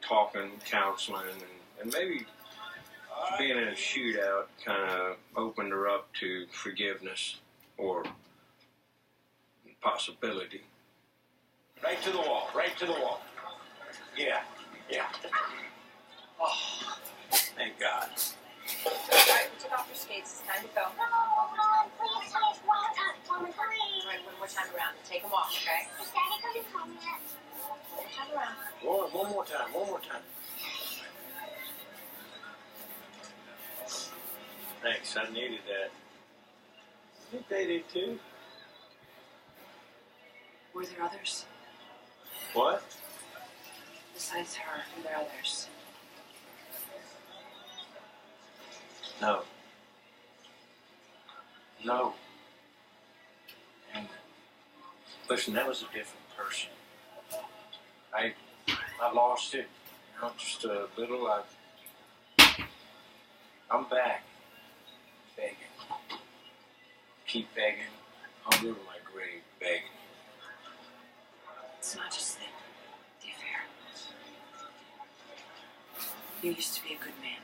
talking, counseling, and maybe being in a shootout kind of opened her up to forgiveness or possibility. Right to the wall, right to the wall. Yeah. Oh, thank God. All right, take off your skates. It's time to go. No, please, one more time. All right, one more time around. Take them off, okay? Is Daddy going to come yet? One more time around. One more time. Thanks, I needed that. I think they did too. Were there others? What? Besides her, were there others? No. And listen, that was a different person. I lost it. Just a little. I'm back. Begging. Keep begging. I'll go to my grave begging. It's not just the affair. You used to be a good man.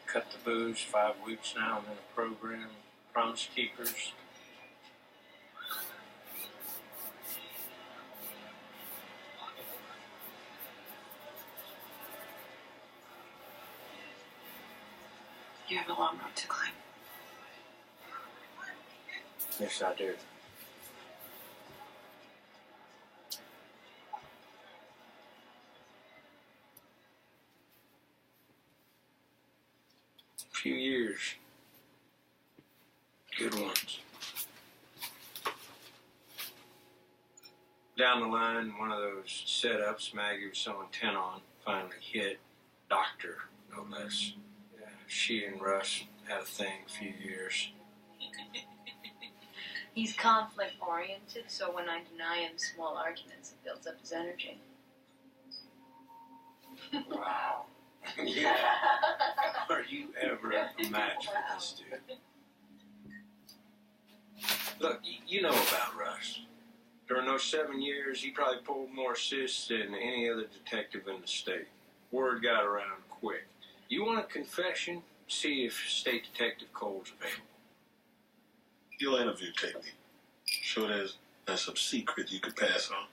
Cut the booze, 5 weeks now. I'm in a program. Promise Keepers. You have a long road to climb. Yes, I do. A few years. Good ones. Down the line, one of those setups Maggie was so intent on finally hit. Doctor, no less. Yeah, she and Russ had a thing a few years. He's conflict-oriented, so when I deny him small arguments, it builds up his energy. Wow. Yeah. Are you ever a match for this dude? Look, you know about Russ. During those 7 years, he probably pulled more assists than any other detective in the state. Word got around quick. You want a confession? See if State Detective Cole's available. Your interview technique. Sure there's some secret you could pass on.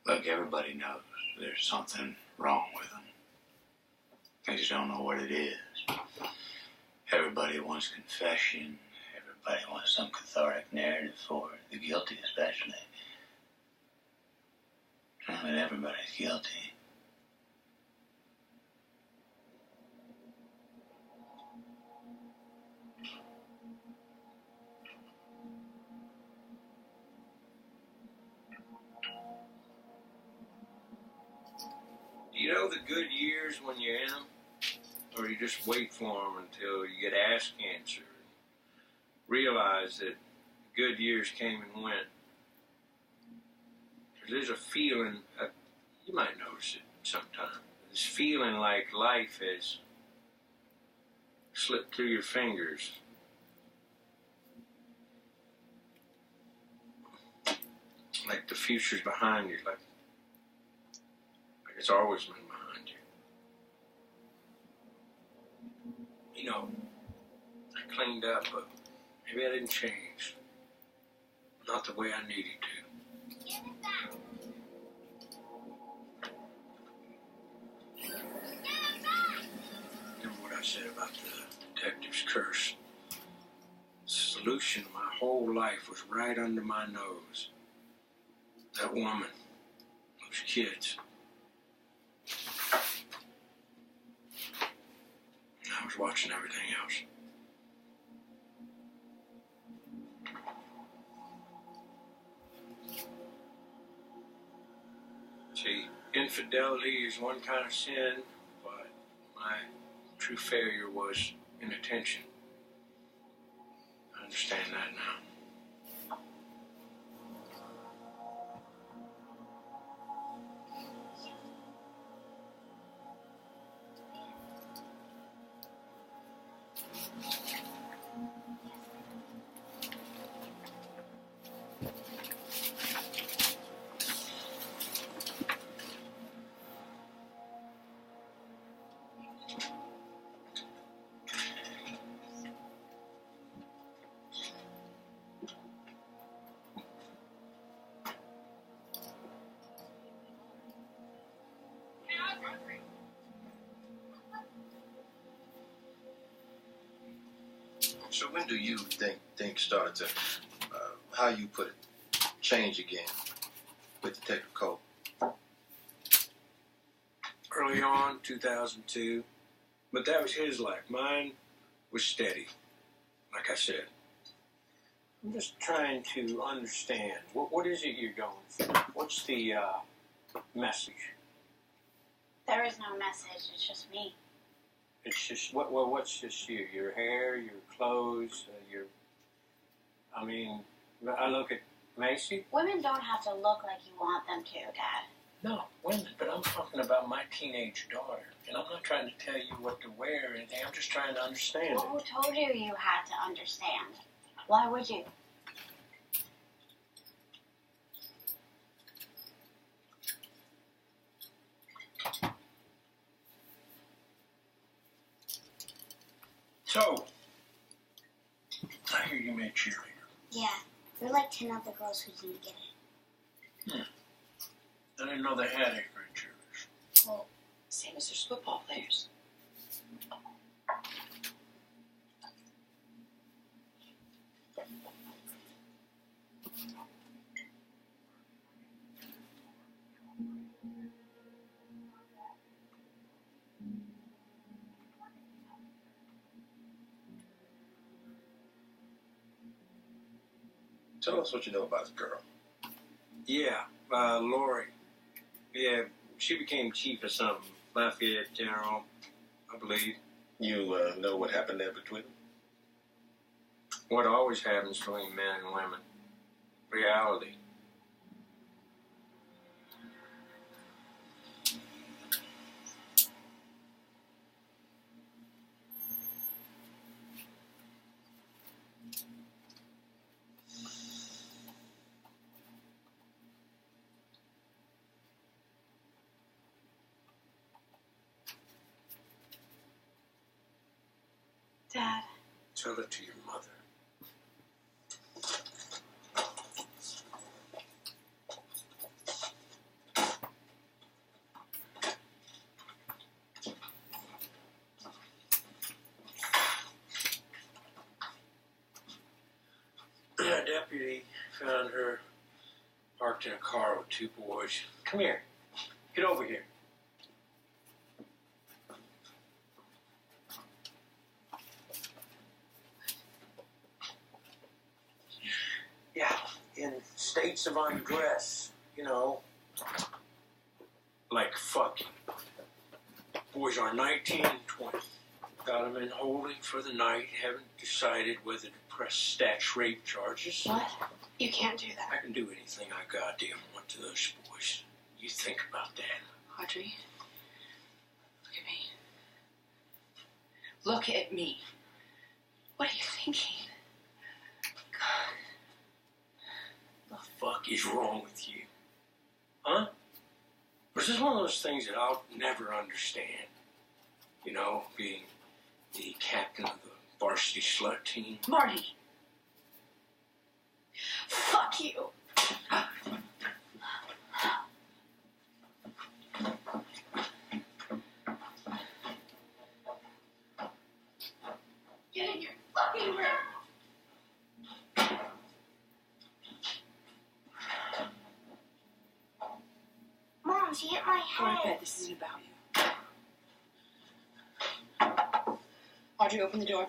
Look, everybody knows there's something wrong with them. They just don't know what it is. Everybody wants confession. Everybody wants some cathartic narrative for the guilty, especially. I mean, everybody's guilty. You know the good years when you're in them? Or you just wait for them until you get ass cancer and realize that good years came and went. There's a feeling, you might notice it sometime, this feeling like life has slipped through your fingers. Like the future's behind you, like it's always been behind you. You know, I cleaned up, but maybe I didn't change. Not the way I needed to. Give it back. Remember what I said about the detective's curse? The solution to my whole life was right under my nose. That woman, those kids. I was watching everything else. See, infidelity is one kind of sin, but my true failure was inattention. I understand that now. So when do you think things started to, how you put it, change again with Detective Cole? Early on, 2002. But that was his life. Mine was steady. Like I said. I'm just trying to understand. What is it you're going for? What's the message? There is no message. It's just me. It's just, what's just you? Your hair, your clothes, your... I mean, I look at Macy. Women don't have to look like you want them to, Dad. No, women, but I'm talking about my teenage daughter. And I'm not trying to tell you what to wear or anything. I'm just trying to understand Well, who it. told you you had to understand? Why would you? So, I hear you made cheerleader. Yeah, we're like 10 other girls who didn't get it. I didn't know they had eighth grade cheerleaders. Well, same as there's football players. Tell us what you know about the girl. Yeah, Lori. Yeah, she became chief of something. Lafayette General, I believe. You know what happened there between them? What always happens between men and women. Reality. Dad. Tell it to your mother. A deputy found her parked in a car with two boys. Come here. Get over here. Yeah, in states of undress, you know, like fucking. Boys are 19 and 20. Got them in holding for the night. Haven't decided whether to press stash rape charges. What? You can't do that. I can do anything I goddamn want to those boys. You think about that. Audrey, look at me. Look at me. What are you thinking? What the fuck is wrong with you? Huh? Or is this one of those things that I'll never understand? You know, being the captain of the varsity slut team. Marty! Fuck you! Get in your fucking room! Mom, she hit my Go to bed. head. This isn't about you. Audrey, open the door.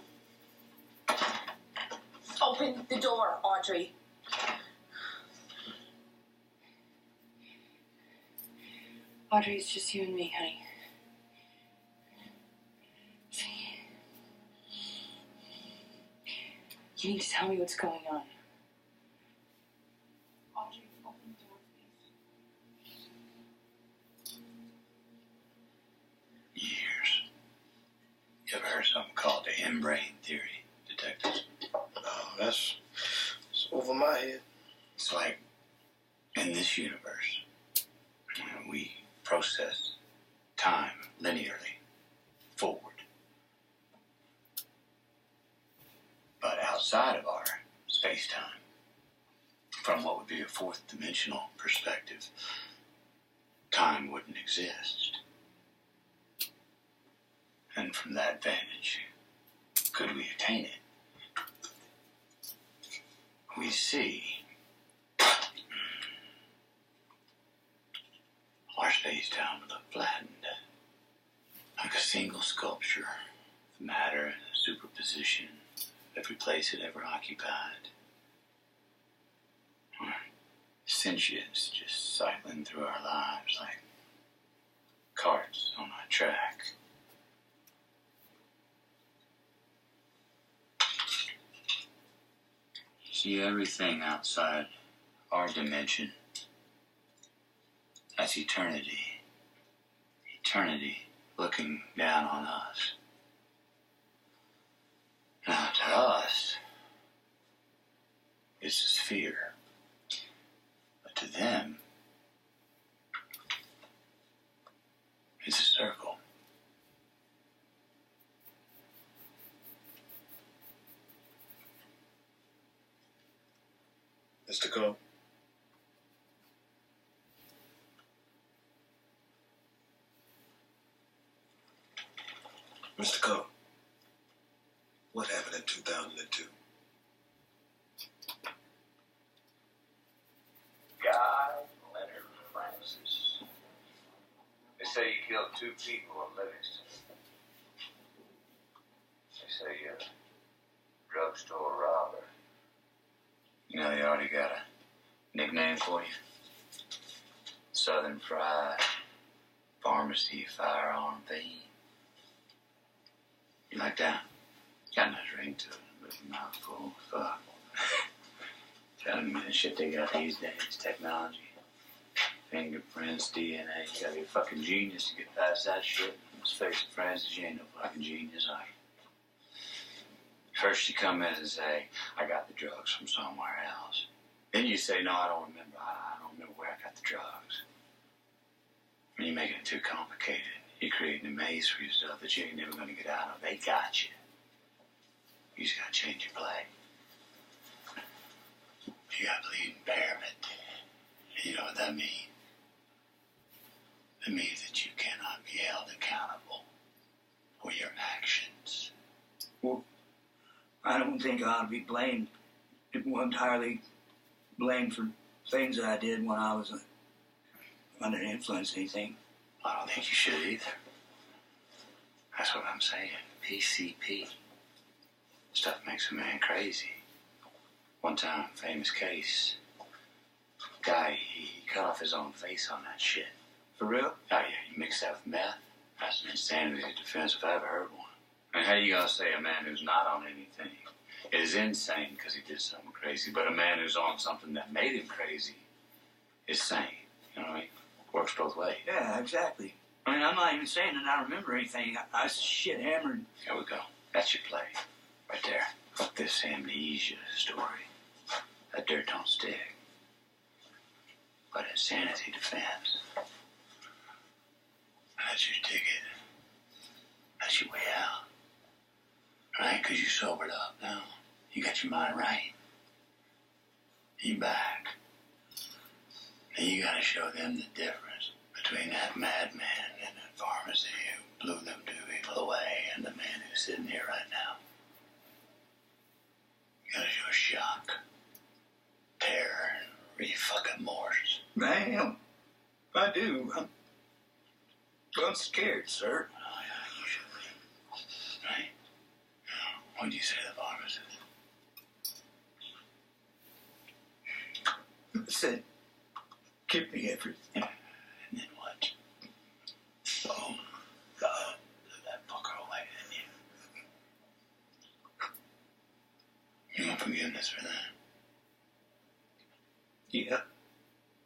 Open the door, Audrey. Audrey, it's just you and me, honey. See? You need to tell me what's going on. Audrey, open the door, please. Years. You ever heard something called the in-brain theory, detectives? Oh, that's over my head. It's like, in this universe, we process time linearly, forward. But outside of our space-time, from what would be a fourth dimensional perspective, time wouldn't exist. And from that vantage, could we attain it? we see our space-time would look flattened, like a single sculpture, with matter and a superposition of every place it ever occupied. Or sentience just cycling through our lives like carts on a track. See everything outside our dimension as eternity. Eternity looking down on us. Now, to us, it's a sphere. But to them, it's a circle. Mr. Cole? Mr. Cole, what happened in 2002? Guy Leonard Francis. They say he killed 2 people in Livingston. They say you're a drugstore robber. You know, they already got a nickname for you. Southern Fried Pharmacy Firearm Fiend. You like that? Got a nice ring to it, but a mouthful. Fuck. Telling me the shit they got these days, technology. Fingerprints, DNA. You gotta be a fucking genius to get past that shit. Let's face it, Francis, you ain't no fucking genius, are you? First you come in and say, I got the drugs from somewhere else. Then you say, no, I don't remember. I don't remember where I got the drugs. And you're making it too complicated. You're creating a maze for yourself that you ain't never gonna get out of. They got you. You just gotta change your play. You got bleeding impairment. You know what that means? It means that you cannot be held accountable for your actions. Well, I don't think I ought to be blamed, entirely blamed for things that I did when I was under the influence of anything. I don't think you should either. That's what I'm saying. PCP. Stuff makes a man crazy. One time, famous case. Guy, he cut off his own face on that shit. For real? Oh yeah, you mix that with meth. That's an insanity defense if I ever heard one. And how you gonna say a man who's not on anything is insane because he did something crazy, but a man who's on something that made him crazy is sane? You know what I mean? Works both ways. Yeah, exactly. I mean, I'm not even saying that I remember anything. I was shit hammered. Here we go. That's your play. Right there. Fuck this amnesia story. That dirt don't stick. But insanity defense. That's your ticket. That's your way out. Right? Because you sobered up now. You got your mind right. You back. And you gotta show them the difference between that madman in that pharmacy who blew them 2 people away and the man who's sitting here right now. You gotta show shock, terror, and fucking remorse. I am. I do. I'm scared, sir. Oh, yeah, you should be. Right? What'd you say to the pharmacist? I said, give me everything. And then what? Oh, God. Blew that fucker away, didn't you? You want forgiveness for that? Yeah,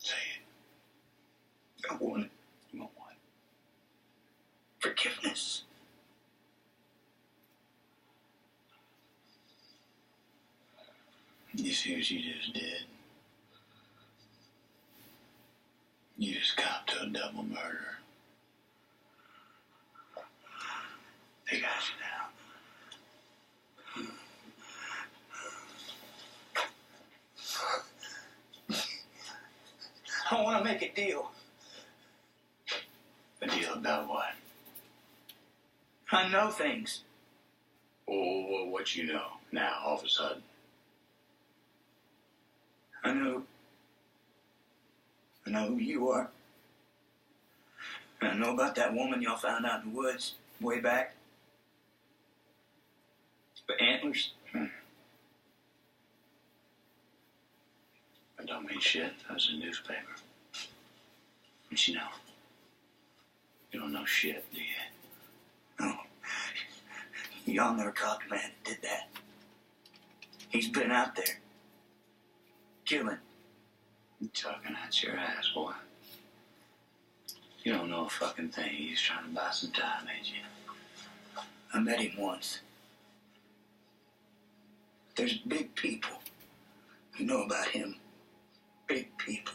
Say it. I want it. You want what? Forgiveness. You see what you just did? You just copped to a double murder. They got you now. I want to make a deal. A deal about what? I know things. Oh, what you know now, all of a sudden? I know who you are. And I know about that woman y'all found out in the woods way back. The antlers. That don't mean shit. That was a newspaper. What you know? You don't know shit, do you? No. Y'all never caught the man that did that. He's been out there. Killing. You talking out your ass, boy. You don't know a fucking thing. He's trying to buy some time, ain't you? I met him once. There's big people who know about him. Big people.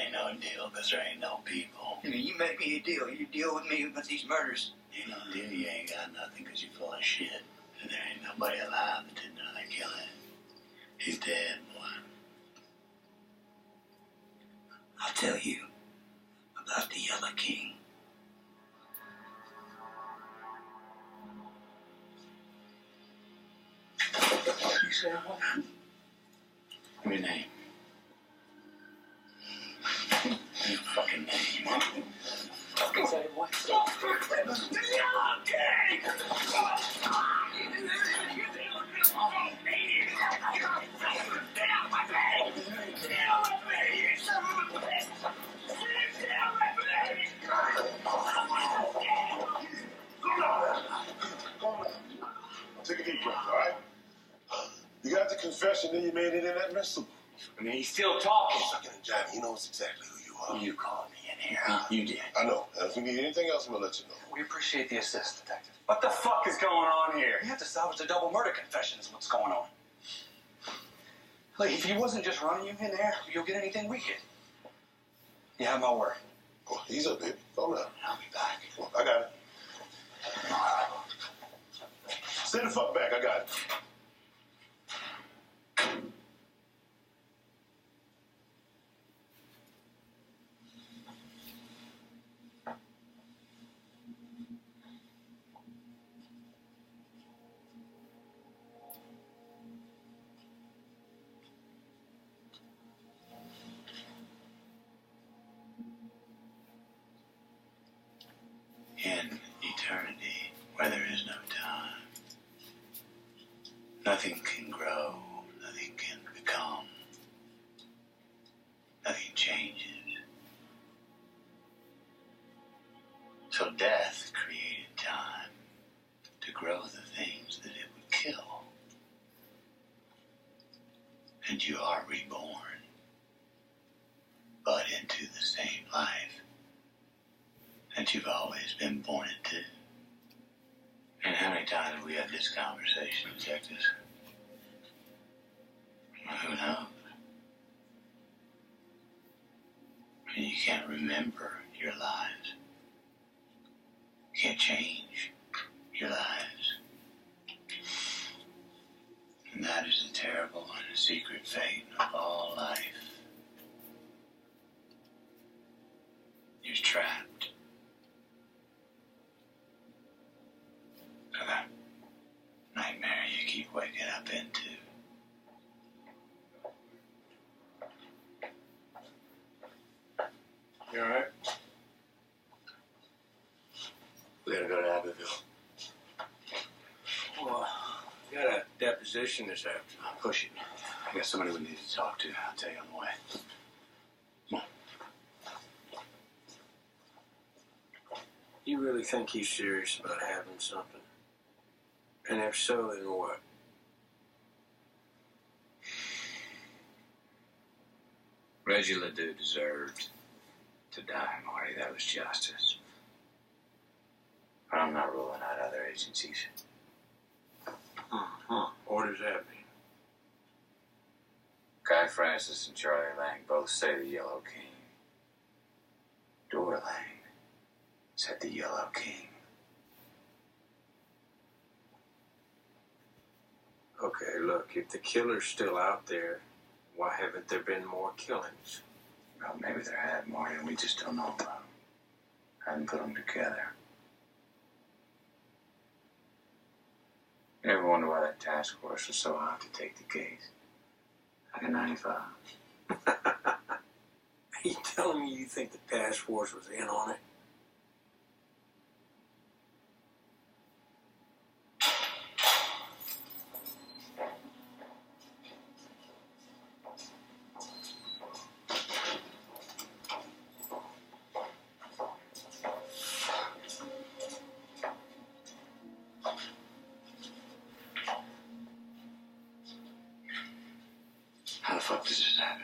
Ain't no deal, because there ain't no people. You make me a deal. You deal with me with these murders. Ain't no deal. You ain't got nothing because you're full of shit. And there ain't nobody alive that didn't know they killed him. He's dead, boy. I'll tell you about the Yellow King. You said what? Your name. Your fucking name. Fucking say what? Take a deep breath, all right? You got the confession, then you made it inadmissible. I mean, he's still talking. Sucking and Johnny, he knows exactly who you are. You called me in here, huh? You did. I know. And if we need anything else, I'm gonna let you know. We appreciate the assist, Detective. What the fuck is going on here? We have to salvage the double murder confession is what's going on. Like, if he wasn't just running you in there, you'll get anything we get. You have my word. Oh, ease up, baby. Calm down. I'll be back. Oh, I got it. Stay the fuck back. I got it. In eternity, where there is no time, nothing can grow, nothing can become, nothing changes. So death created time to grow the things that it would kill. And you are reborn, but into the same life that you've always been born into. And how many times have we had this conversation, detectives? Well, who knows? I mean, you can't remember your lives. You can't change your lives. And that is the terrible and the secret fate of all life. You're trapped. So that nightmare you keep waking up into. You alright? We gotta go to Abbeville. Well, we got a deposition this afternoon. Push it. I got somebody we need to talk to. I'll tell you on the way. Come on. You really think he's serious about having something? And if so, then what? Reggie Ledoux deserved to die, Marty. That was justice. But I'm not ruling out other agencies. What does that mean? Guy Francis and Charlie Lang both say the Yellow King. Dora Lang said the Yellow King. Okay, look, if the killer's still out there, why haven't there been more killings? Well, maybe there had, Marty, and we just don't know about them. Hadn't put them together. You ever wonder why that task force was so hot to take the case? Back in '95. Are you telling me you think the task force was in on it? How the fuck does this happen?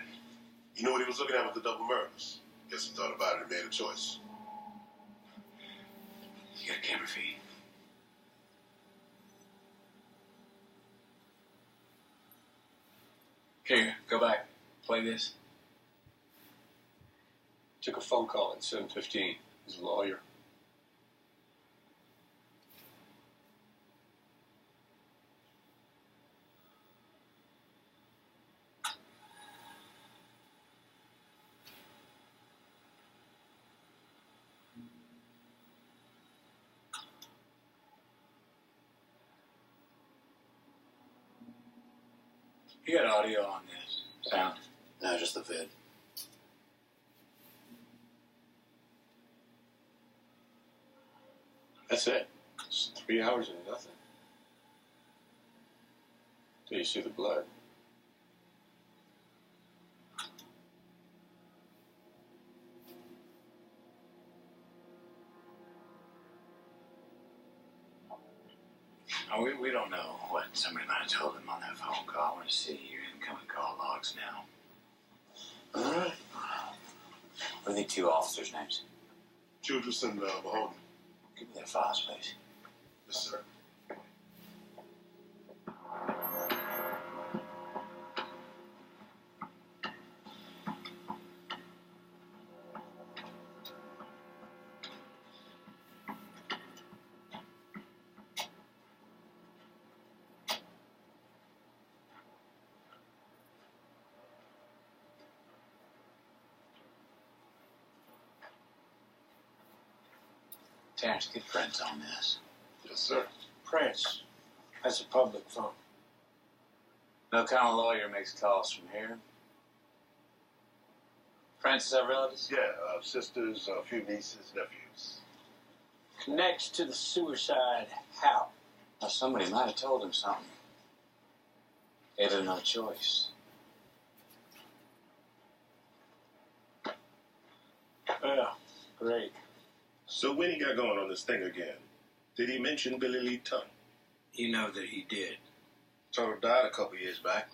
You know what he was looking at with the double murders? Guess he thought about it and made a choice. You got a camera feed? Here, go back. Play this. Took a phone call at 7:15. He's a lawyer. You got audio on this. Sound. No, just the vid. That's it. It's 3 hours and nothing. Till you see the blood. Oh, we don't know what somebody might have told him on that phone call. I want to see your incoming call logs now. All right. What are the 2 officers' names? Childress and Mahoney. Give me their files, please. Yes, sir. Terrence, get Prince on this. Yes, sir. Prince. That's a public phone. No kind of lawyer makes calls from here. Francis have relatives? Yeah, sisters, a few nieces, nephews. Connects to the suicide. How? Now, somebody might have told him something. Gave him no choice. Yeah, great. So when he got going on this thing again, did he mention Billy Lee Tongue? You know that he did. Toto died a couple years back,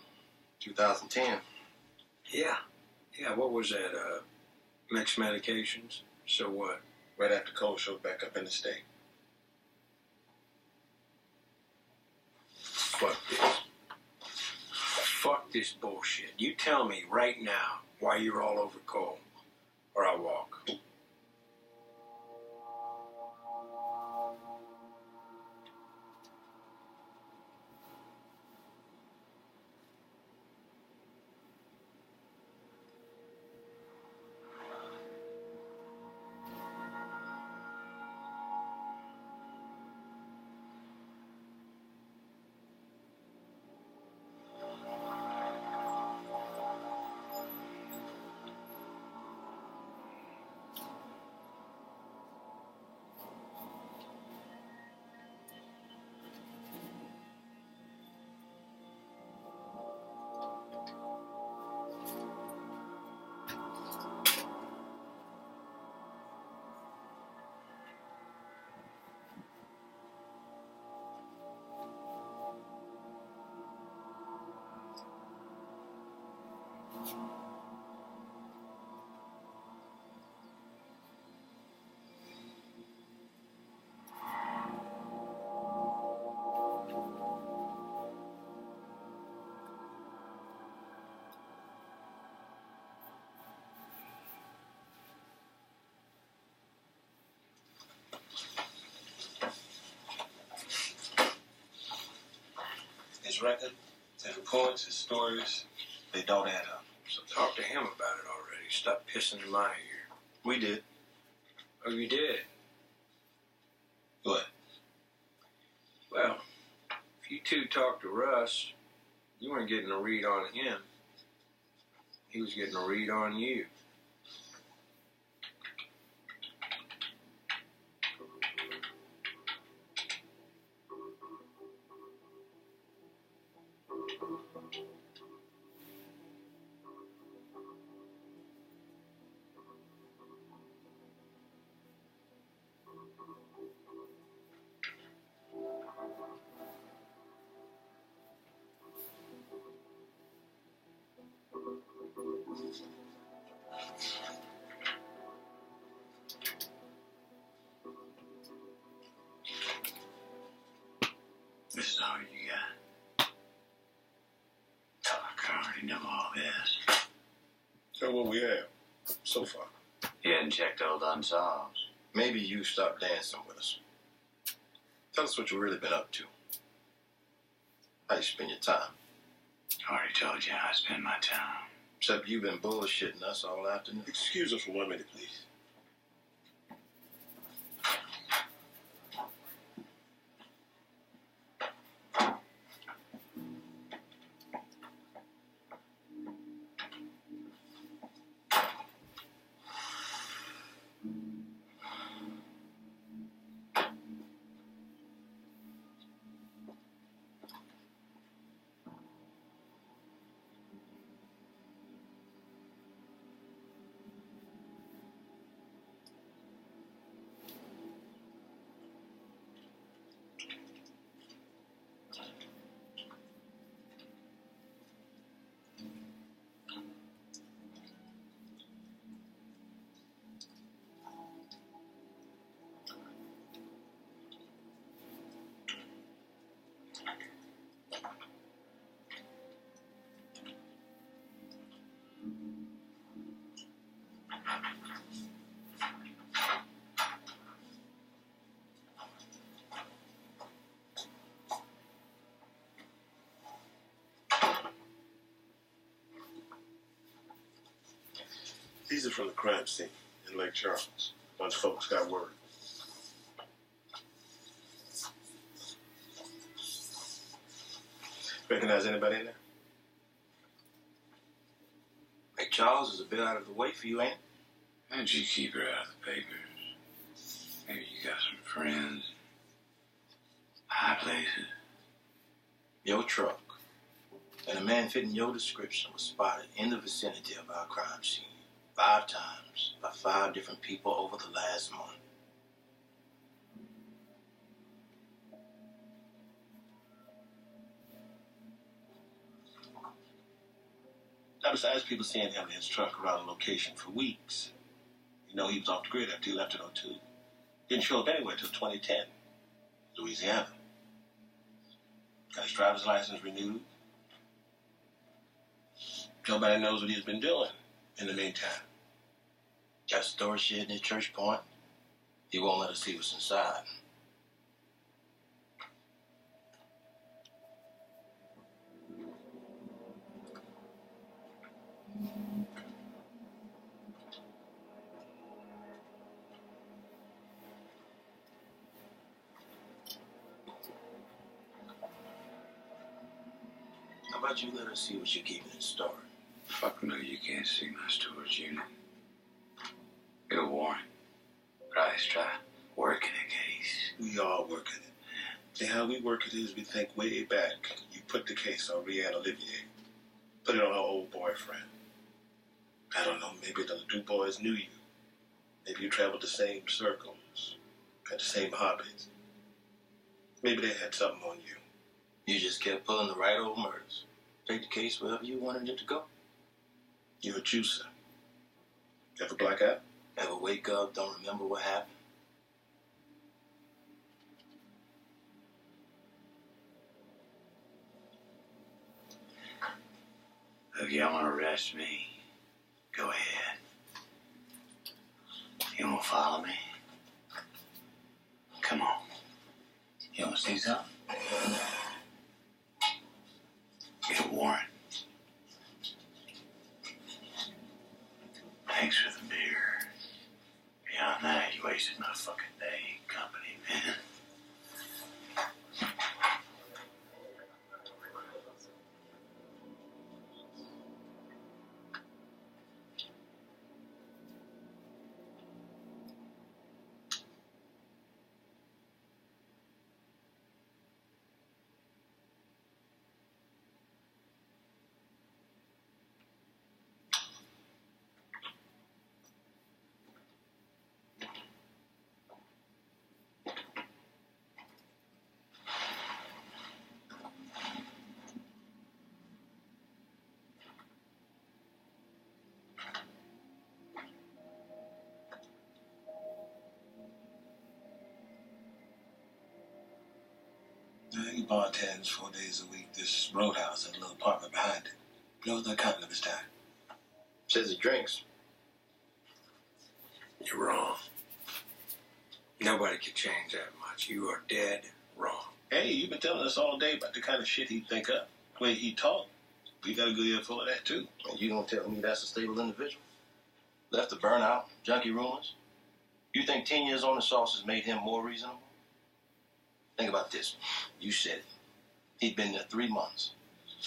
2010. Yeah. Yeah, what was that? Mixed medications? So what? Right after Cole showed back up in the state. Fuck this. Fuck this bullshit. You tell me right now why you're all over Cole, or I'll walk. His record, his reports, his stories, they don't add up. So talk to him about it already. Stop pissing in my ear. We did. Oh, you did? What? Well, if you two talked to Russ, you weren't getting a read on him. He was getting a read on you. This is all you got. I already know all this. Tell what we have so far. You hadn't checked old Unsolved. Maybe you stop dancing with us. Tell us what you've really been up to. How you spend your time. I already told you how I spend my time. Except you've been bullshitting us all afternoon. Excuse us for 1 minute, please. These are from the crime scene in Lake Charles. Once folks got word. Recognize anybody in there? Lake Charles is a bit out of the way for you, ain't it? How'd you keep her out of the papers? Maybe you got some friends. High places. Your truck and a man fitting your description was spotted in the vicinity of our crime scene 5 times by 5 different people over the last month. Now, besides people seeing him in his truck around the location for weeks, you know he was off the grid after he left in '02. Didn't show up anywhere till 2010, Louisiana. Got his driver's license renewed. Nobody knows what he's been doing in the meantime. Got a storage shed near Church Point. He won't let us see what's inside. How about you let us see what you're keeping in storage? Fuck no, you can't see my storage unit. Get a warrant. Price try working a case. We all work at it. See, how we work it is we think way back. You put the case on Rihanna Olivier. Put it on her old boyfriend. I don't know, maybe the Du Bois knew you. Maybe you traveled the same circles. Had the same hobbies. Maybe they had something on you. You just kept pulling the right old murders. Take the case wherever you wanted it to go. You're a juicer. Ever black out? Ever wake up, don't remember what happened? If y'all want to arrest me, go ahead. You want to follow me? Come on. You want to see something? Get a warrant. Thanks for the beer. Beyond that, you wasted my fucking day in company, man. bartends 4 days a week. This roadhouse and a little apartment behind it. No, the accountant of his time. Says he drinks. You're wrong. Nobody could change that much. You are dead wrong. Hey, you've been telling us all day about the kind of shit he'd think up, the way he talk. We got a good ear full of that, too. And you gonna tell me that's a stable individual? Left to burn out, junkie rumors? You think 10 years on the sauce has made him more reasonable? Think about this. You said it. He'd been there 3 months.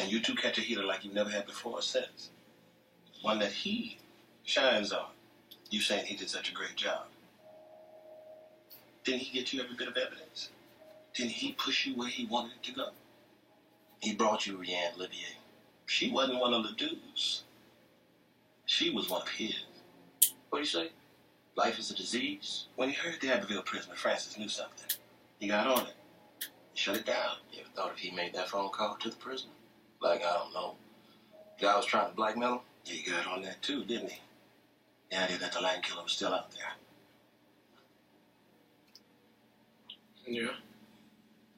And you two catch a heater like you've never had before or since. One that he shines on. You saying he did such a great job. Didn't he get you every bit of evidence? Didn't he push you where he wanted it to go? He brought you Rianne Olivier. She wasn't one of the dudes. She was one of his. What do you say? Life is a disease? When he heard the Abbeville prisoner, Francis knew something. He got on it. He shut it down. You ever thought if he made that phone call to the prisoner? Like, I don't know. The guy was trying to blackmail him? Yeah, he got on that too, didn't he? The idea that the Land Killer was still out there. Yeah.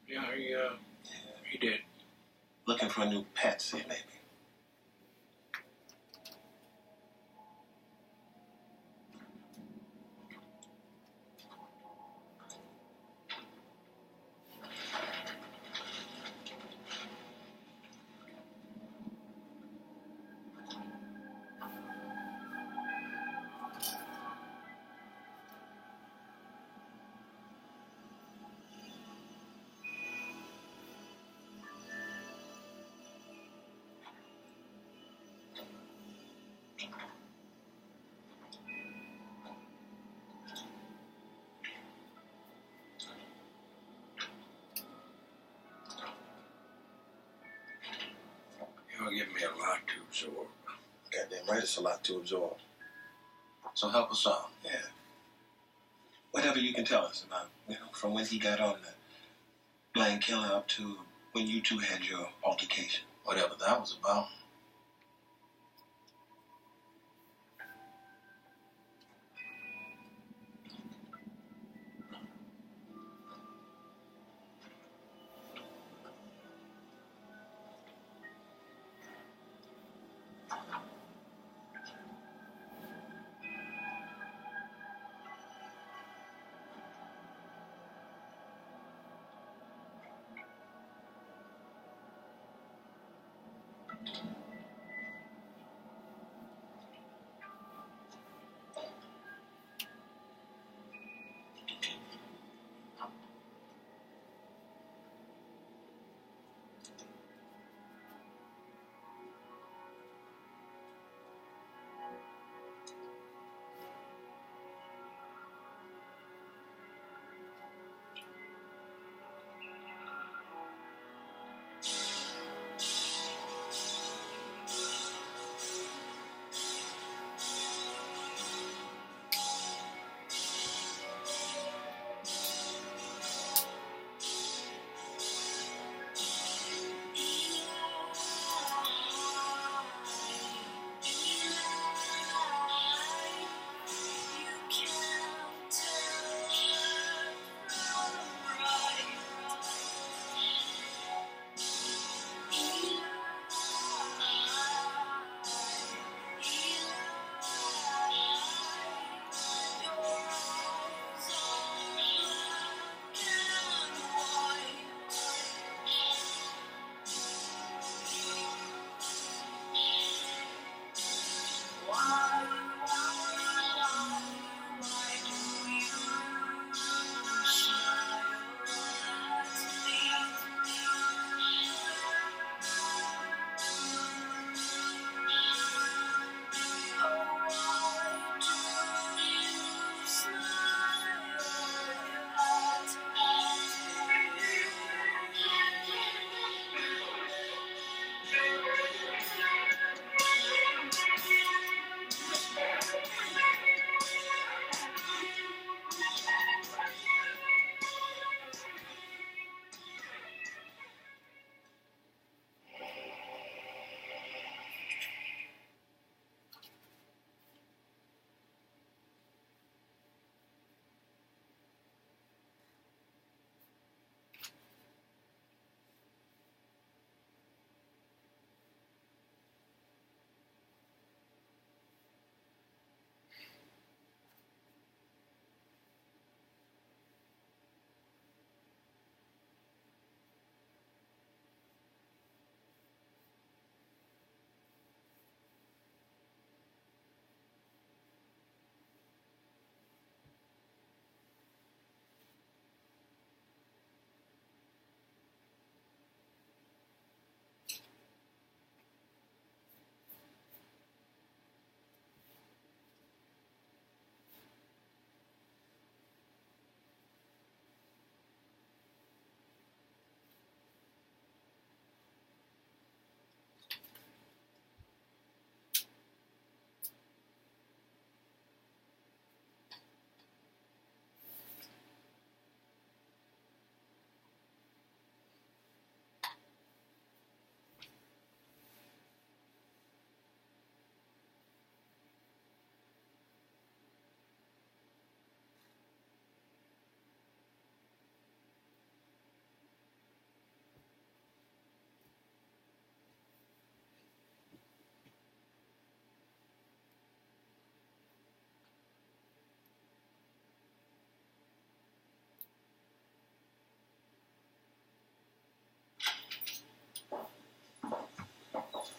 Yeah, he did. Looking for a new patsy, maybe. You'll give me a lot to absorb. Goddamn right, it's a lot to absorb. So help us out. Yeah. Whatever you can tell us about, from when he got on the Land Killer up to when you two had your altercation. Whatever that was about.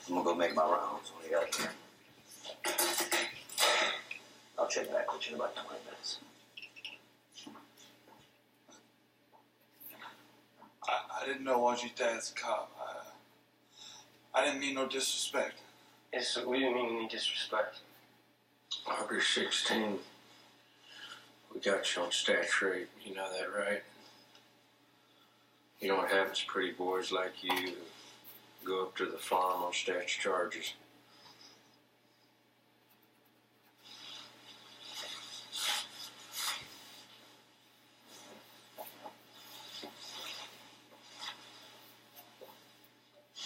I'm gonna go make my rounds when I got here. I'll check back with you in about 20 minutes. I didn't know Audrey's dad's a cop. I didn't mean no disrespect. Yes, so we didn't mean any disrespect. August 16, we got you on stats rape. You know that, right? You know what happens to pretty boys like you who go up to the farm on stats charges.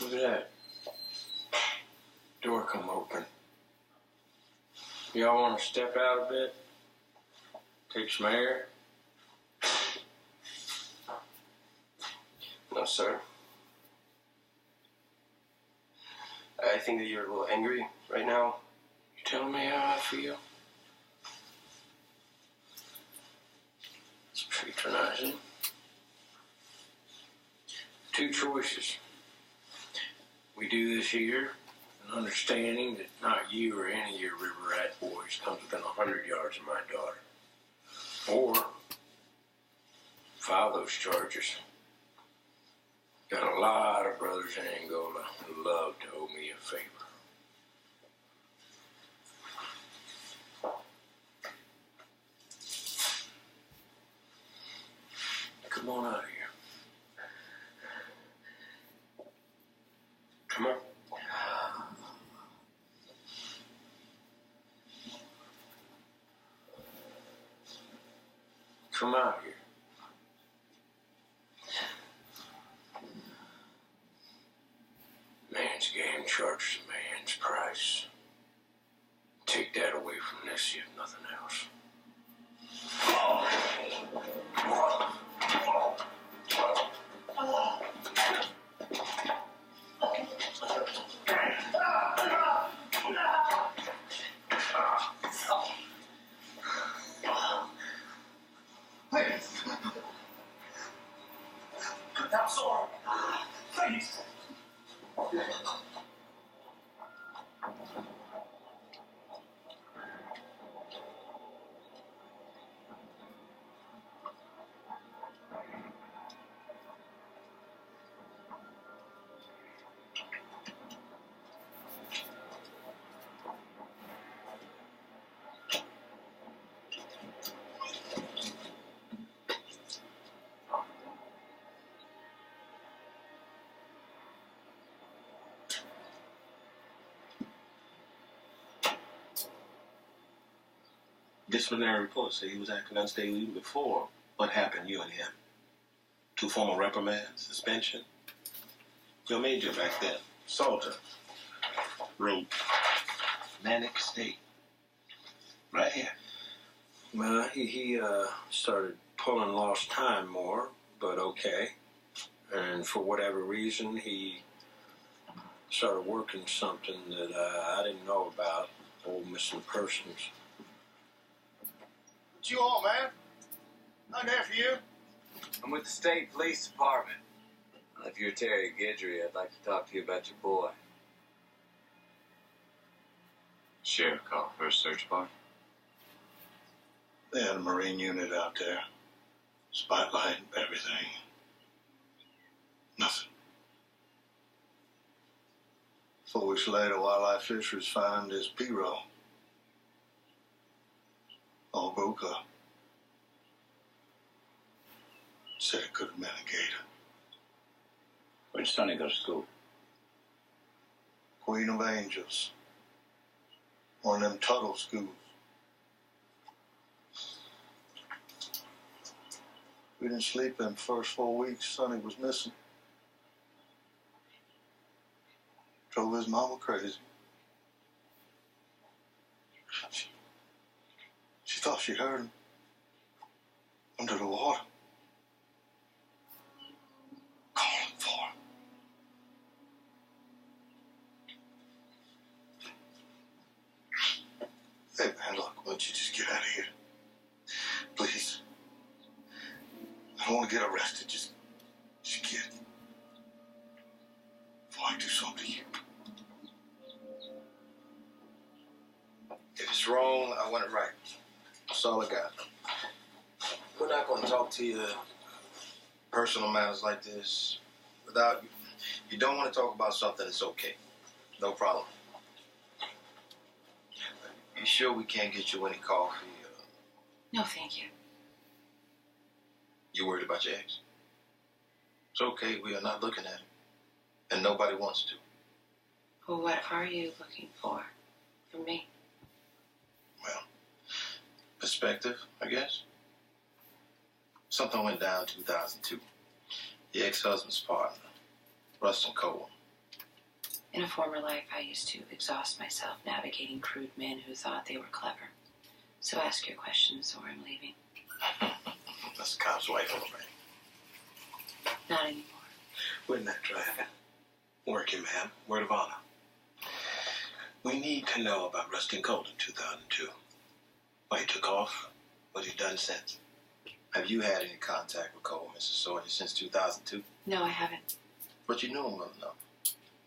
Look at that. Door come open. Y'all want to step out a bit? Take some air? No, sir. I think that you're a little angry right now. You telling me how I feel? It's patronizing. Two choices. We do this here, an understanding that not you or any of your river rat boys comes within 100 yards of my daughter. Or file those charges. Got a lot of brothers in Angola who love to owe me a favor. Come on out of here. Come on. Come out here. Man's game charges a man's price. Take that away from this, if nothing else. I'm sorry. Please. Disciplinary reports say he was acting unstable even before. What happened, you and him? 2 formal reprimands, suspension. What made you back then? Salter. Rope. Manic state. Right here. Well, he started pulling lost time more, but okay. And for whatever reason, he started working something that I didn't know about, old missing persons. What you want, man? I'm there for you. I'm with the state police department. If you're Terry Guidry, I'd like to talk to you about your boy. Sheriff called for a search warrant. They had a Marine unit out there. Spotlight, everything. Nothing. 4 weeks later, wildlife fisheries found his P-roll. All broke up. Said it could have been a gator. Where'd Sonny go to school? Queen of Angels. One of them Tuttle schools. We didn't sleep in the first 4 weeks. Sonny was missing. Drove his mama crazy. She thought she heard him under the water. Calling for him. Hey man, look, why don't you just get out of here? Please. I don't want to get arrested. Just get. Before I do something to you. it's wrong, I want it right. That's all I got. We're not going to talk to you personal matters like this without... You don't want to talk about something that's okay. No problem. You sure we can't get you any coffee? No, thank you. You worried about your ex? It's okay, we are not looking at it. And nobody wants to. Well, what are you looking for from me? Well, perspective, I guess. Something went down in 2002. Your ex-husband's partner, Rustin Cole. In a former life, I used to exhaust myself navigating crude men who thought they were clever. So ask your questions or I'm leaving. That's the cop's wife, all right. Not anymore. We're not driving. Working, man. Word of honor. We need to know about Rustin Cole in 2002. Why he took off, what he done since. Have you had any contact with Cole, Mrs. Sawyer, since 2002? No, I haven't. But you knew him well enough.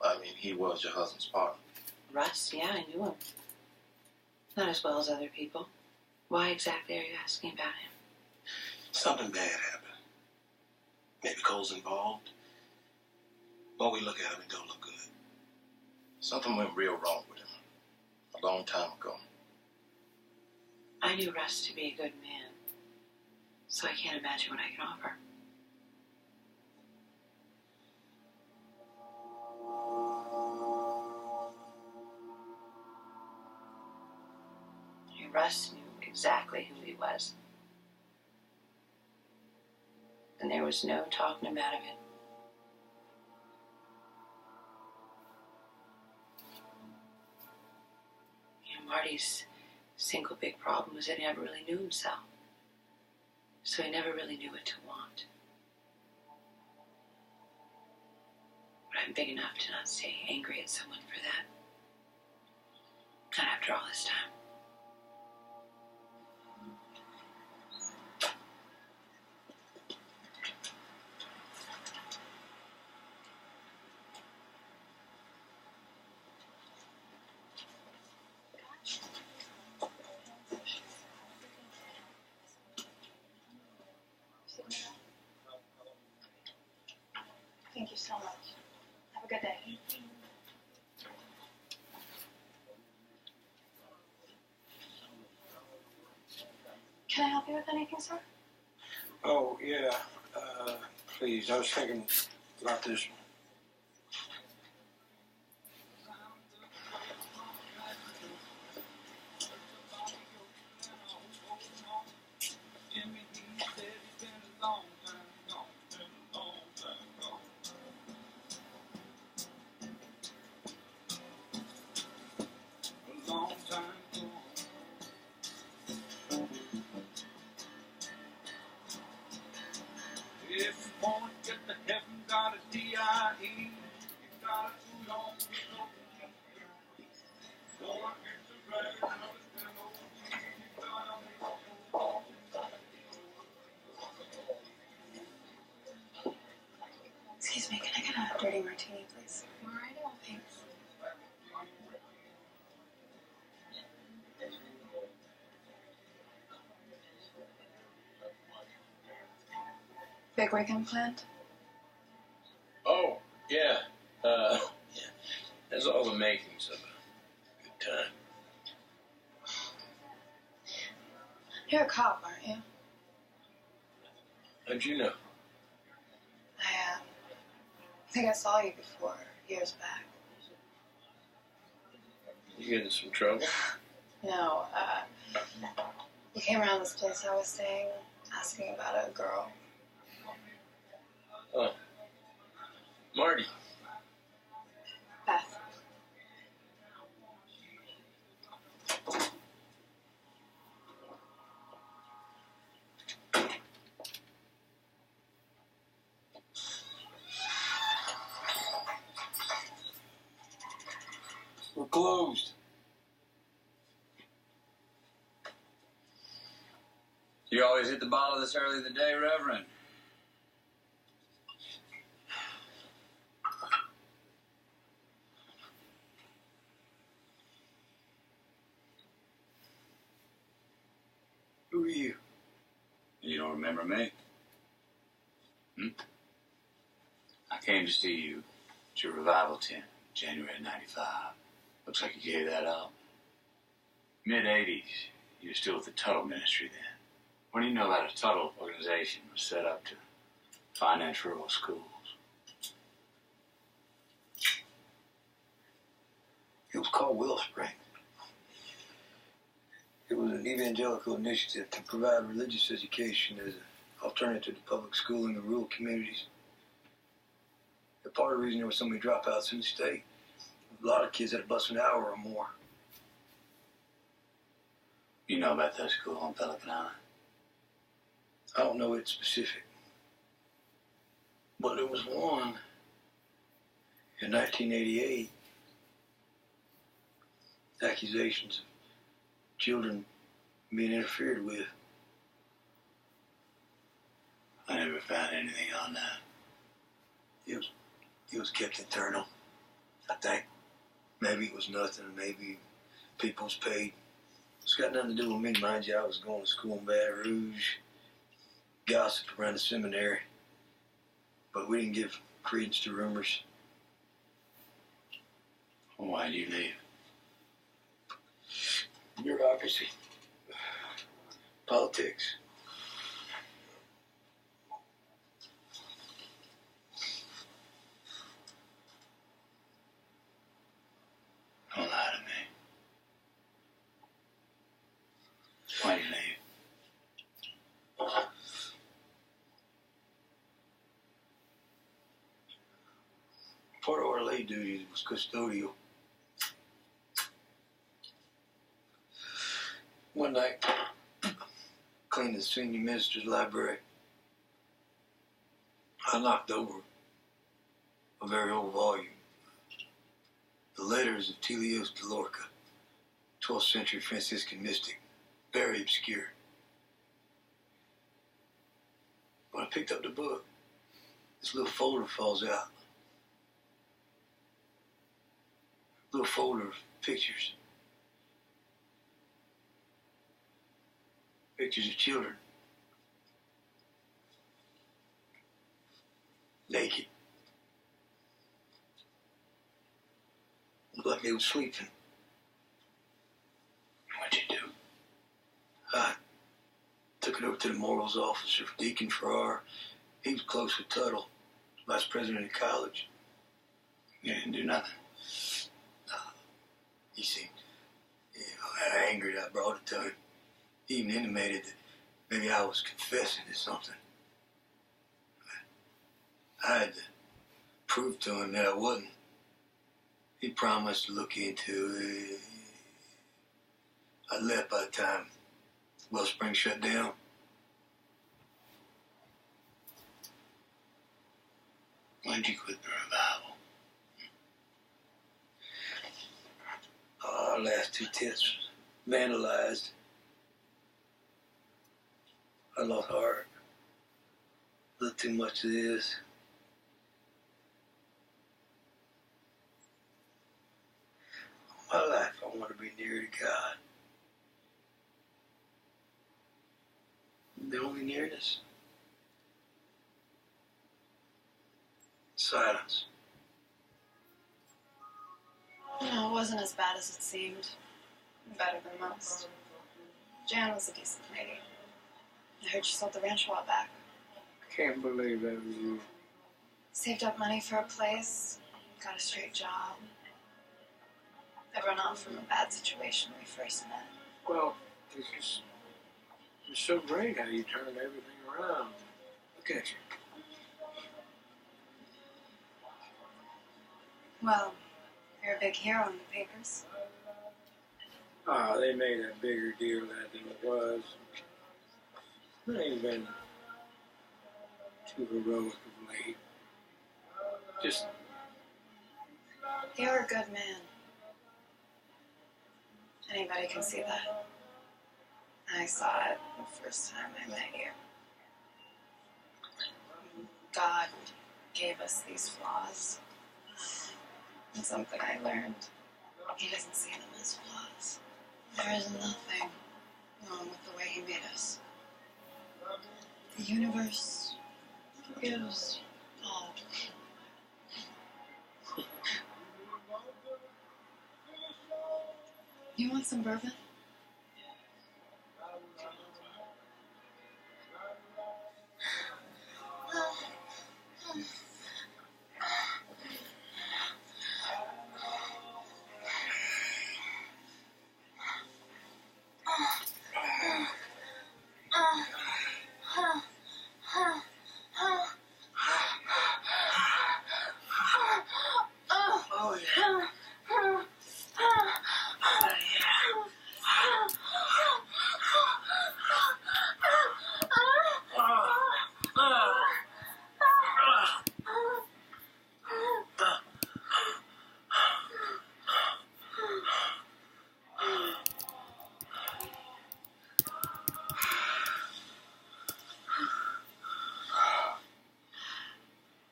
I mean, he was your husband's partner. Russ? Yeah, I knew him. Not as well as other people. Why exactly are you asking about him? Something bad happened. Maybe Cole's involved. When we look at him, it don't look good. Something went real wrong with him a long time ago. I knew Russ to be a good man, so I can't imagine what I can offer. Russ knew exactly who he was. And there was no talking him out of it. Marty's single big problem was that he never really knew himself. So he never really knew what to want. But I'm big enough to not stay angry at someone for that. Not after all this time. Thank you so much. Have a good day. Can I help you with anything, sir? Oh, yeah. Please, I was thinking about this. Excuse me, can I get a dirty martini, please? Alright, thanks. Big weekend planned? Oh, yeah. Yeah. There's all the makings of a good time. You're a cop, aren't you? How'd you know? I think I saw you before, years back. You get in some trouble? No, you came around this place I was staying, asking about a girl. Oh. Marty. Beth. We're closed. You always hit the bottle this early in the day, Reverend? are you? You don't remember me? I came to see you at your revival tent, January '95. Looks like you gave that up. Mid-'80s, you were still with the Tuttle Ministry then. What do you know about a Tuttle organization was set up to finance rural schools? It was called Wellspring. It was an evangelical initiative to provide religious education as an alternative to public schooling in rural communities. And part of the reason there were so many dropouts in the state, a lot of kids had to bus an hour or more. You know about that school on Pelican Island? I don't know it specific. But there was one in 1988. Accusations of children being interfered with. I never found anything on that. It was kept internal, I think. Maybe it was nothing, maybe people was paid. It's got nothing to do with me, mind you. I was going to school in Baton Rouge, gossiped around the seminary, but we didn't give credence to rumors. Well, why did you leave? Bureaucracy. Politics. Don't lie to me. Why did you leave? Part of our lay duties was custodial. One night, cleaned the senior minister's library. I knocked over a very old volume. The Letters of Teleos de Lorca, 12th century Franciscan mystic, very obscure. When I picked up the book, this little folder falls out. Little folder of pictures. Pictures of children. Naked. Looked like they were sleeping. What'd you do? I took it over to the morals officer, Deacon Farrar. He was close with Tuttle, vice president of college. You didn't do nothing. He seemed, angered. I brought it to him. He even intimated that maybe I was confessing to something. I had to prove to him that I wasn't. He promised to look into it. I left by the time Wellspring shut down. Why'd you quit the revival? Our last two tents vandalized. I lost heart. A little too much of this. My life, I want to be near to God. The only nearness. Silence. No, it wasn't as bad as it seemed. Better than most. Jan was a decent lady. I heard she sold the ranch a while back. Can't believe that was you. Saved up money for a place, got a straight job. I run off from a bad situation when we first met. Well, it's so great how you turned everything around. Look at you. Well, you're a big hero in the papers. They made a bigger deal of that than it was. It ain't been too heroic of late. Just... You're a good man. Anybody can see that. I saw it the first time I met you. God gave us these flaws. And something I learned, he doesn't see them as flaws. There is nothing wrong with the way he made us. The universe forgives all. You want some bourbon?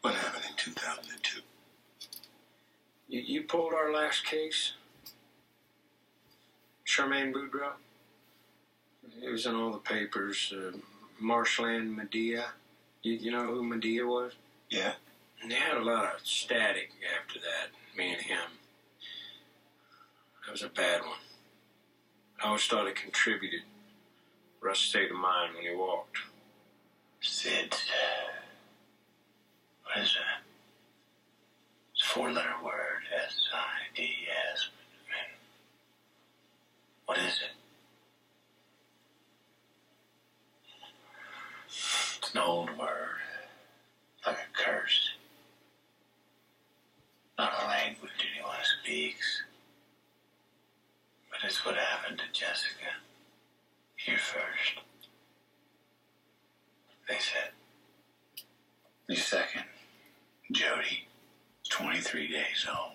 What happened in 2002? You pulled our last case? Charmaine Boudreaux? It was in all the papers. Marshland Medea. You know who Medea was? Yeah. And they had a lot of static after that, me and him. That was a bad one. I always thought it contributed. Russ' state of mind when he walked. Sid. What is that? It's a 4-letter word. S-I-D-S. What is it? It's an old word. Like a curse. Not a language anyone speaks. But it's what happened to Jessica. Here first. They said. The second, Jody, 23 days old.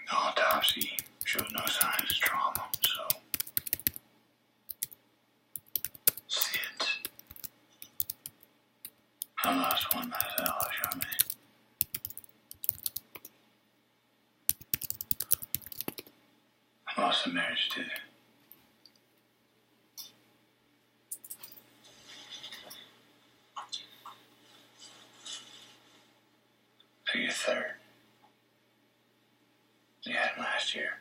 The autopsy showed no signs of trauma, so. Sid. I lost one myself, Charmaine. I lost a marriage too. So you're third. You had him last year.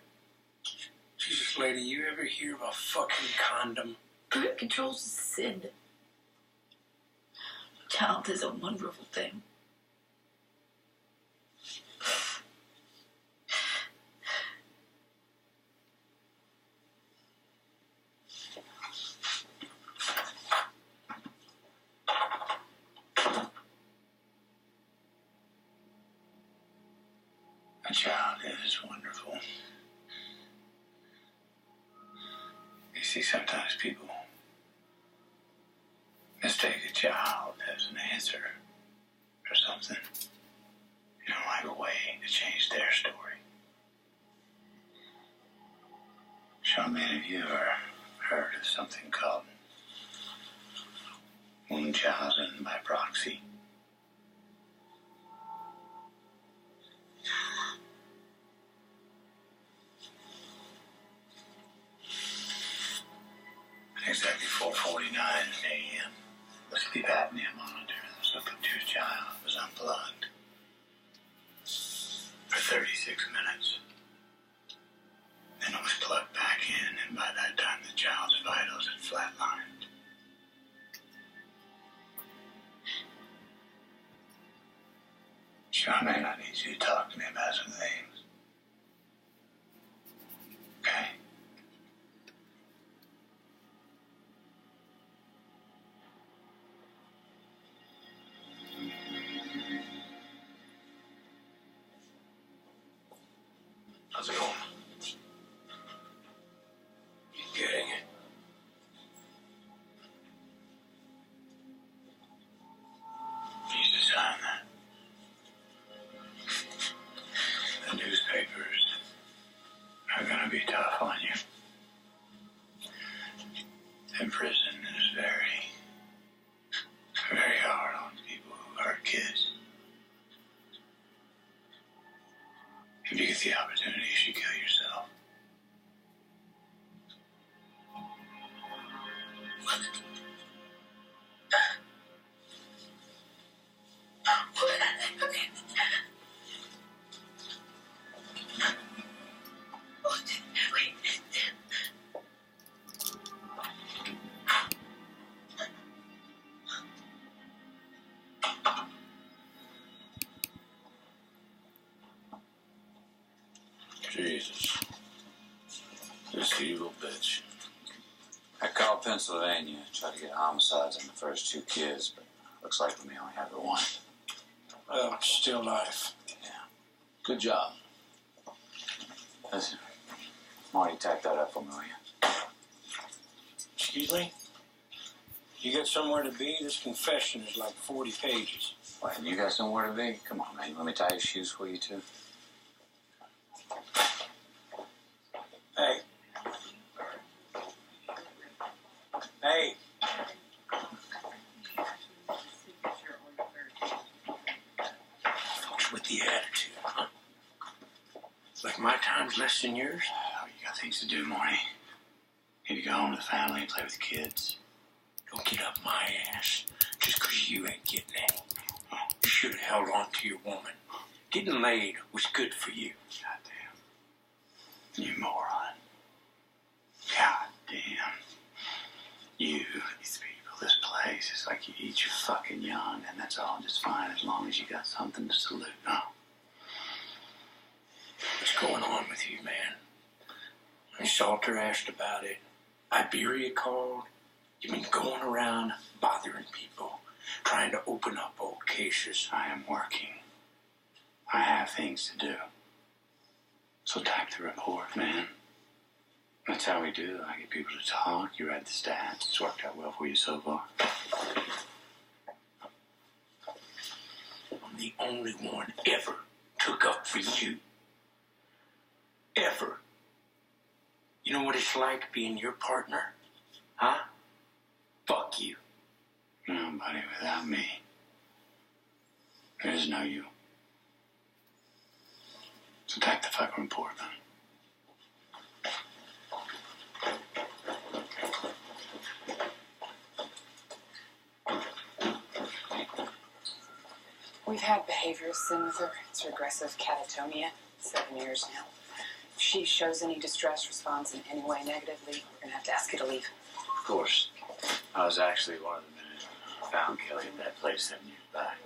Jesus, lady, you ever hear of a fucking condom? Birth control's a sin. Child is a wonderful thing. A child is wonderful. You see, sometimes people mistake a child as an answer or something. You know, like a way to change their story. Charmaine, have you ever heard of something called Munchausen by proxy? Exactly 4:49 a.m. The sleep apnea monitor that was hooked up to his child was unplugged for 36 minutes. Then it was plugged back in, and by that time the child's vitals had flatlined. Charmaine, I need you to talk to me about some things. Okay? How's it going? You getting it? You should sign that. The newspapers are gonna be tough on you. And prison is very, very hard on people who hurt kids. If you get the opportunity, you should kill yourself. Jesus. This evil bitch. I called Pennsylvania, tried to get homicides on the first 2 kids, but looks like we may only have the one. Well, still life. Yeah. Good job. Listen, Marty, type that up for me, will you? Excuse me? You got somewhere to be? This confession is like 40 pages. What, you got somewhere to be? Come on, man. Let me tie your shoes for you, too. Hey. Hey. Folks with the attitude, huh? Like my time's less than yours? Oh, you got things to do, Marty. Need to go home to the family and play with the kids. Don't get up my ass just 'cause you ain't getting any. You should have held on to your woman. Getting laid was good for you. Goddamn. You moron. Goddamn. You, these people, this place, it's like you eat your fucking young, and that's all just fine as long as you got something to salute. No. What's going on with you, man? Miss Salter asked about it. Iberia called. You've been going around bothering people, trying to open up old cases. I am working. I have things to do. So type the report, man. That's how we do. I get people to talk. You read the stats. It's worked out well for you so far. I'm the only one ever took up for you. Ever. You know what it's like being your partner? Huh? Fuck you. No, buddy, without me, there's no you. So take the fucking report, then. We've had behavioral sin with her. It's regressive catatonia. 7 years now. If she shows any distress response in any way negatively, we're gonna have to ask you to leave. Of course. I was actually one of the men who found Kelly at that place 7 years back.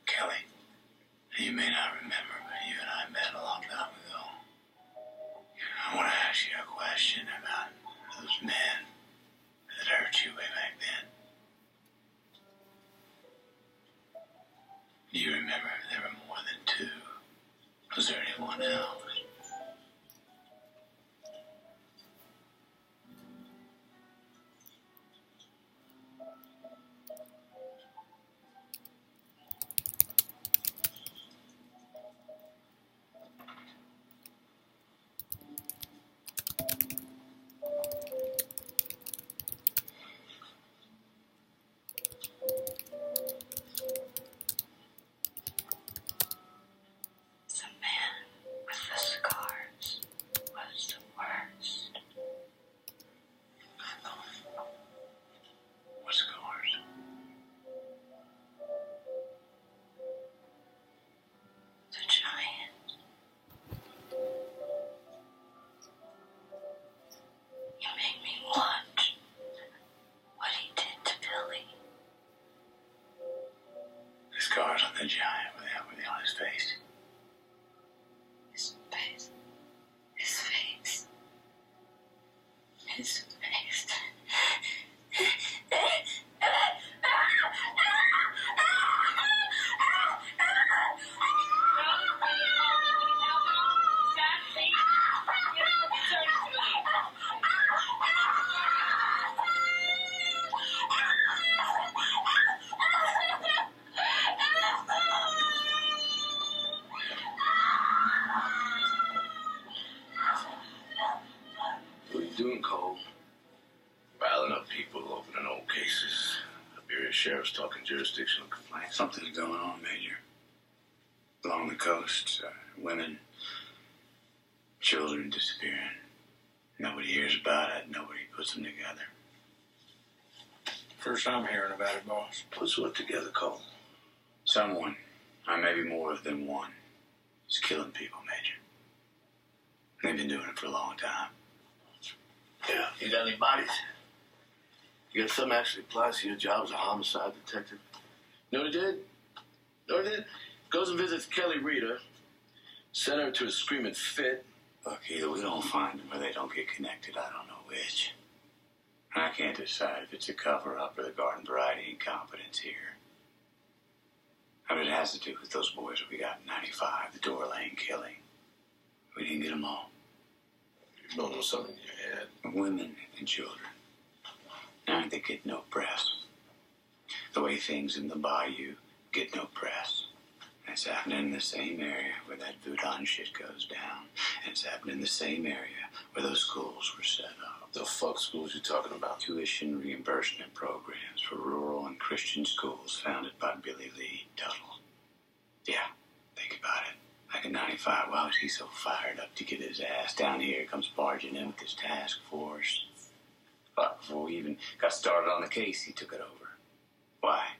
Kelly, you may not remember, but you and I met a long time ago. I want to ask you a question about those men that hurt you way back then. Do you remember if there were more than 2? Was there anyone else? The man with the scars was the worst. What scars? The giant. You made me watch what he did to Billy. The scars on the giant, were they on his face? His face. His face. His face. What are you doing, Cole? Riling up people, opening old cases. Iberia Sheriff's talking jurisdictional complaints. Something's going on, Major. Along the coast, women, children disappearing. Nobody hears about it. Nobody puts puts them together. First I'm hearing about it, boss. Puts what together, Cole? Someone, or maybe more than one, is killing people, Major. They've been doing it for a long time. Yeah, you got any bodies? You got something actually applies to your job as a homicide detective? You know what he did? You know what he did? Goes and visits Kelly Reader, sent her to a screaming fit. Look, either we don't find them or they don't get connected. I don't know which. I can't decide if it's a cover-up or the garden variety incompetence here. I mean, it has to do with those boys that we got in 95, the Door Lane killing. We didn't get them all. You don't know something in your head. Women and children. Now they get no press. The way things in the bayou get no press. It's happening in the same area where that Voodoo shit goes down. And it's happening in the same area where those schools were set up. The fuck schools you talking about? Tuition reimbursement programs for rural and Christian schools founded by Billy Lee Tuttle. Yeah, think about it. Back in 95, why was he so fired up to get his ass down here? Comes barging in with his task force. But before we even got started on the case, he took it over. Why?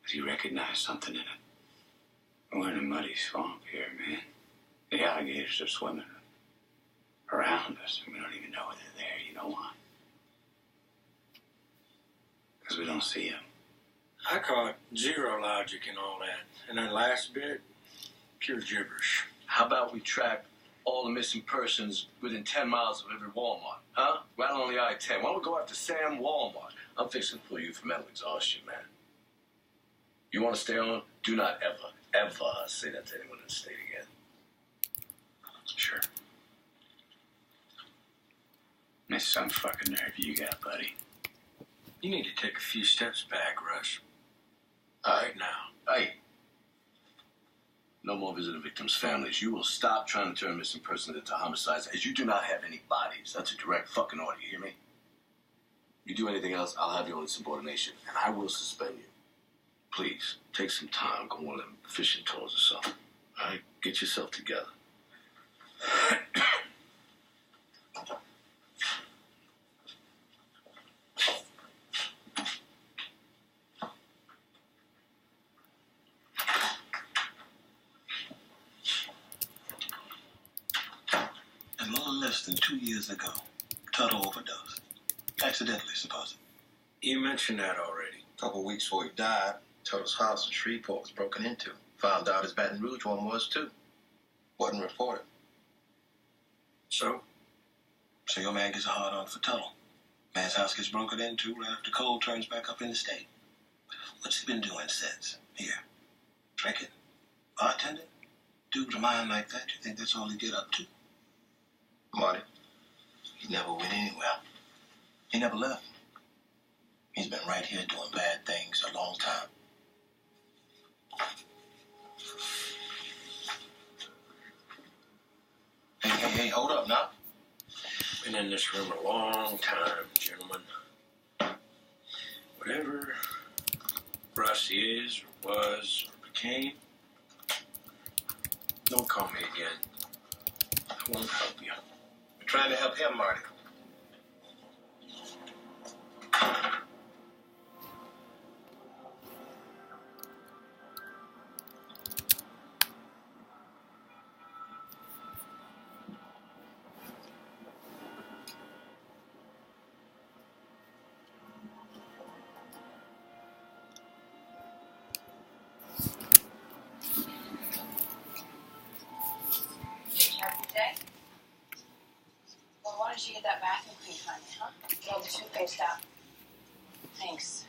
Because he recognized something in it. We're in a muddy swamp here, man. The alligators are swimming around us, and we don't even know whether they're there. You know why? Because we don't see them. I caught zero logic in all that. And that last bit, pure gibberish. How about we track all the missing persons within 10 miles of every Walmart, huh? Right along the I-10. Why don't we go after Sam Walmart? I'm fixing to pull you for mental exhaustion, man. You want to stay on? Do not ever say that to anyone in the state again. Sure. That's some fucking nerve you got, buddy. You need to take a few steps back, Russ. Right now. Hey. No more visiting victims' families. You will stop trying to turn missing persons into homicides, as you do not have any bodies. That's a direct fucking order, you hear me? You do anything else, I'll have you on insubordination, and I will suspend you. Please, take some time, go on one of them fishing tours or something. All right? Get yourself together. A little less than 2 years ago, Tuttle overdosed. Accidentally, supposedly. You mentioned that already. A couple weeks before he died, Tuttle's house in Shreveport was broken into. Found out his Baton Rouge one was, too. Wasn't reported. So? So your man gets a hard-on for Tuttle. Man's house gets broken into right after Cole turns back up in the state. What's he been doing since? Here. Drinking? Bartending? Dude with a mind like that, you think that's all he get up to? Marty, he never went anywhere. He never left. He's been right here doing bad things a long time. Hey, hold up now. Been in this room a long time, gentlemen. Whatever Russ is, or was, or became, don't call me again. I won't help you. We're trying to help him, Marty. Well, why don't you get that bathroom clean for me, huh? Roll the toothpaste out. Thanks.